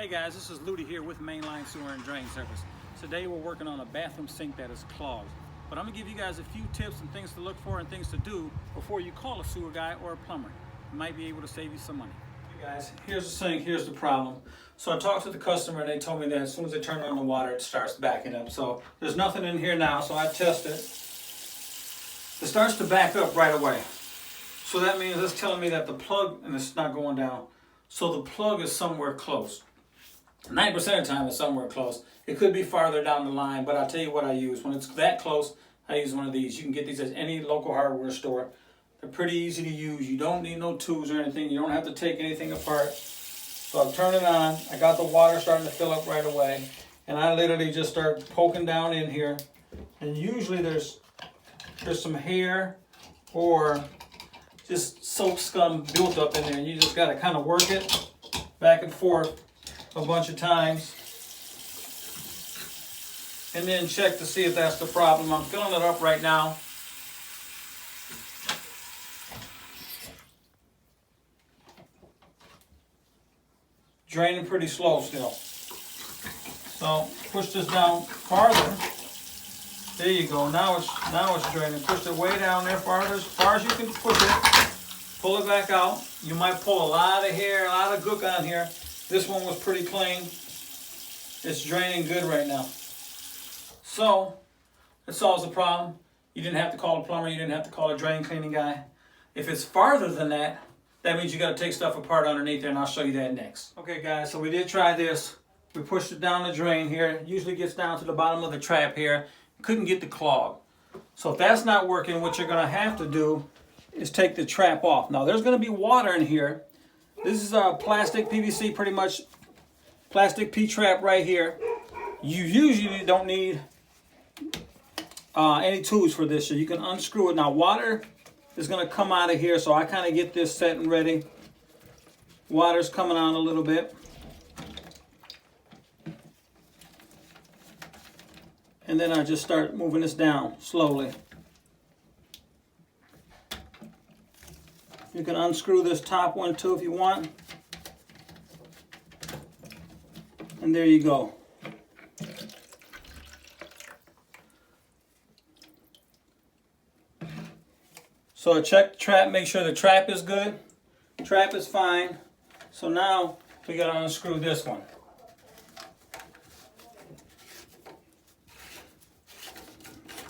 Hey guys, this is Ludi here with Mainline Sewer and Drain Service. Today we're working on a bathroom sink that is clogged. But I'm going to give you guys a few tips and things to look for and things to do before you call a sewer guy or a plumber. You might be able to save you some money. Hey guys, here's the sink, here's the problem. So I talked to the customer and they told me that as soon as they turn on the water it starts backing up. So there's nothing in here now, so I tested. It starts to back up right away. So that means it's telling me that the plug, and it's not going down, so the plug is somewhere close. 90% of the time it's somewhere close. It could be farther down the line, but I'll tell you what I use. When it's that close, I use one of these. You can get these at any local hardware store. They're pretty easy to use. You don't need no tools or anything. You don't have to take anything apart. So I'll turn it on. I got the water starting to fill up right away. And I literally just start poking down in here. And usually there's some hair or just soap scum built up in there. And you just got to kind of work it back and forth a bunch of times and then check to see if that's the problem. I'm filling it up right now. Draining pretty slow still. So push this down farther. There you go. Now it's draining. Push it way down there farther, as far as you can push it. Pull it back out. You might pull a lot of hair, a lot of gook on here. This one was pretty clean. It's draining good right now. So, it solves the problem. You didn't have to call a plumber, you didn't have to call a drain cleaning guy. If it's farther than that, that means you got to take stuff apart underneath there, and I'll show you that next. Okay guys, so we did try this. We pushed it down the drain here. It usually gets down to the bottom of the trap here. Couldn't get the clog. So if that's not working, what you're going to have to do is take the trap off. Now there's going to be water in here. This is a plastic PVC, pretty much plastic P-trap right here. You usually don't need any tools for this, so you can unscrew it. Now water is going to come out of here, so I kind of get this set and ready. Water's coming on a little bit. And then I just start moving this down slowly. You can unscrew this top one too if you want. And there you go. So I check the trap, make sure the trap is good. Trap is fine. So now we gotta unscrew this one.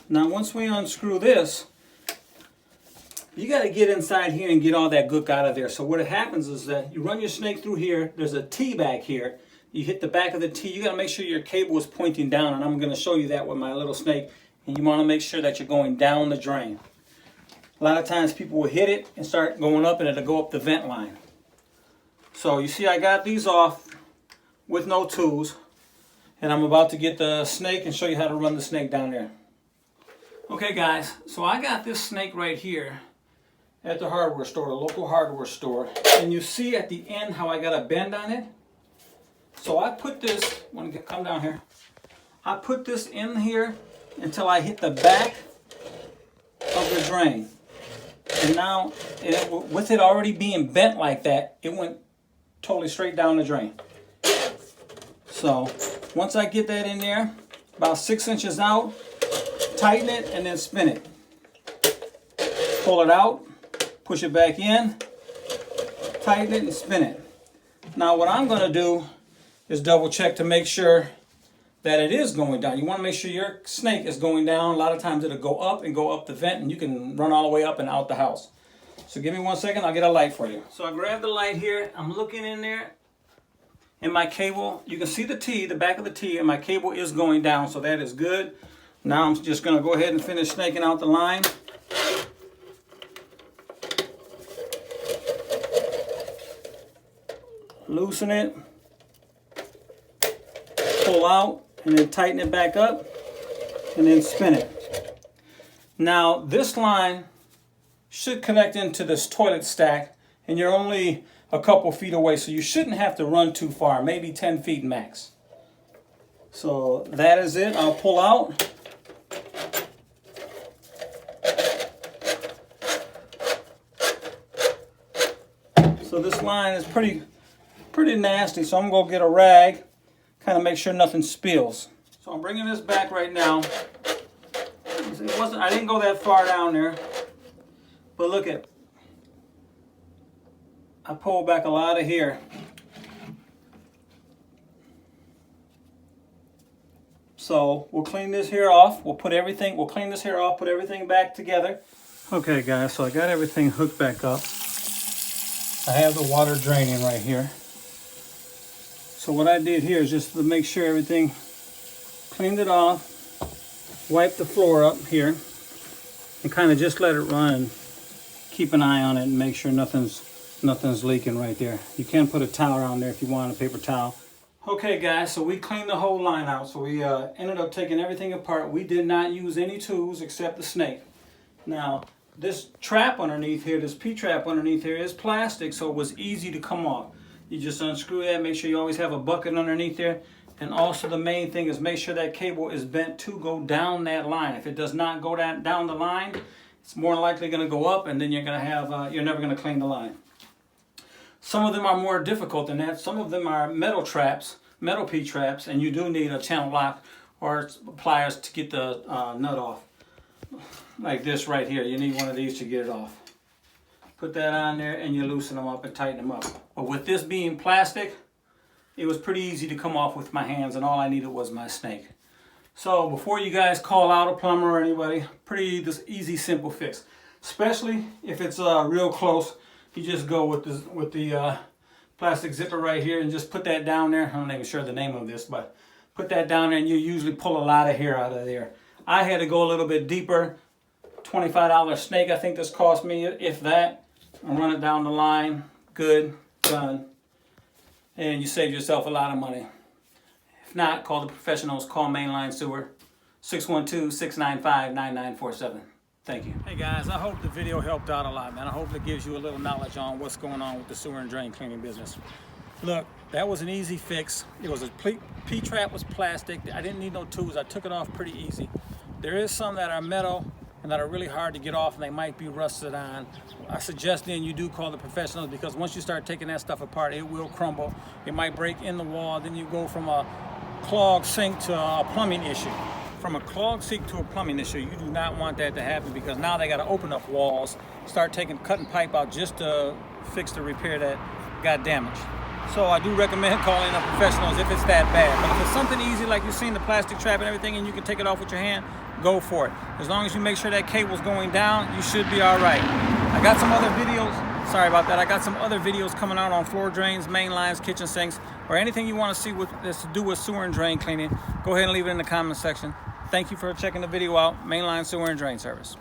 Now once we unscrew this, you got to get inside here and get all that gook out of there. So what happens is that you run your snake through here. There's a T back here. You hit the back of the T. You got to make sure your cable is pointing down, and I'm going to show you that with my little snake. And you want to make sure that you're going down the drain. A lot of times people will hit it and start going up, and it'll go up the vent line. So you see I got these off with no tools, and I'm about to get the snake and show you how to run the snake down there. Okay guys, so I got this snake right here at the hardware store, the local hardware store. And you see at the end how I got a bend on it? So I put this, come down here. I put this in here until I hit the back of the drain. And now, with it already being bent like that, it went totally straight down the drain. So, once I get that in there, about 6 inches out, tighten it and then spin it. Pull it out. Push it back in, tighten it, and spin it. Now what I'm going to do is double check to make sure that it is going down. You want to make sure your snake is going down. A lot of times it'll go up and go up the vent, and you can run all the way up and out the house. So give me 1 second, I'll get a light for you. So I grab the light here, I'm looking in there, and my cable, you can see the T, the back of the T, and my cable is going down, so that is good. Now I'm just going to go ahead and finish snaking out the line. Loosen it, pull out, and then tighten it back up, and then spin it. Now this line should connect into this toilet stack, and you're only a couple feet away, so you shouldn't have to run too far, maybe 10 feet max. So that is it. I'll pull out. So this line is pretty pretty nasty. So I'm gonna get a rag, kind of make sure nothing spills. So I'm bringing this back right now. I didn't go that far down there, but look at, I pulled back a lot of here. So we'll clean this here off. We'll clean this here off, put everything back together. Okay guys, so I got everything hooked back up. I have the water draining right here. So what I did here is just to make sure everything, cleaned it off, wiped the floor up here, and kind of just let it run and keep an eye on it and make sure nothing's leaking right there. You can put a towel around there if you want, a paper towel. Okay guys, so we cleaned the whole line out. So we ended up taking everything apart. We did not use any tools except the snake. Now, this trap underneath here, this P-trap underneath here is plastic, so it was easy to come off. You just unscrew that, make sure you always have a bucket underneath there. And also the main thing is make sure that cable is bent to go down that line. If it does not go down the line, it's more likely going to go up, and then you're going to have, you're never going to clean the line. Some of them are more difficult than that. Some of them are metal traps, metal P-traps, and you do need a channel lock or pliers to get the nut off. Like this right here, you need one of these to get it off. Put that on there and you loosen them up and tighten them up. But with this being plastic, it was pretty easy to come off with my hands, and all I needed was my snake. So before you guys call out a plumber or anybody, pretty this easy, simple fix. Especially if it's real close. You just go with the plastic zipper right here and just put that down there. I'm not even sure the name of this, but put that down there and you usually pull a lot of hair out of there. I had to go a little bit deeper. $25 snake, I think this cost me, if that. And run it down the line. Good, done. And you save yourself a lot of money. If not, call the professionals. Call Mainline Sewer, 612-695-9947. Thank you. Hey guys, I hope the video helped out a lot, man. I hope it gives you a little knowledge on what's going on with the sewer and drain cleaning business. Look, that was an easy fix. It was a P-trap was plastic. I didn't need no tools. I took it off pretty easy. There is some that are metal and that are really hard to get off, and they might be rusted on. I suggest then you do call the professionals, because once you start taking that stuff apart, it will crumble. It might break in the wall. Then you go from a clogged sink to a plumbing issue. From a clogged sink to a plumbing issue, you do not want that to happen, because now they got to open up walls, start cutting pipe out just to fix the repair that got damaged. So I do recommend calling the professionals if it's that bad. But if it's something easy, like you've seen the plastic trap and everything, and you can take it off with your hand, go for it. As long as you make sure that cable's going down, you should be all right. I got some other videos. Sorry about that. I got some other videos coming out on floor drains, main lines, kitchen sinks, or anything you want to see that's to do with sewer and drain cleaning. Go ahead and leave it in the comment section. Thank you for checking the video out. Mainline Sewer and Drain Service.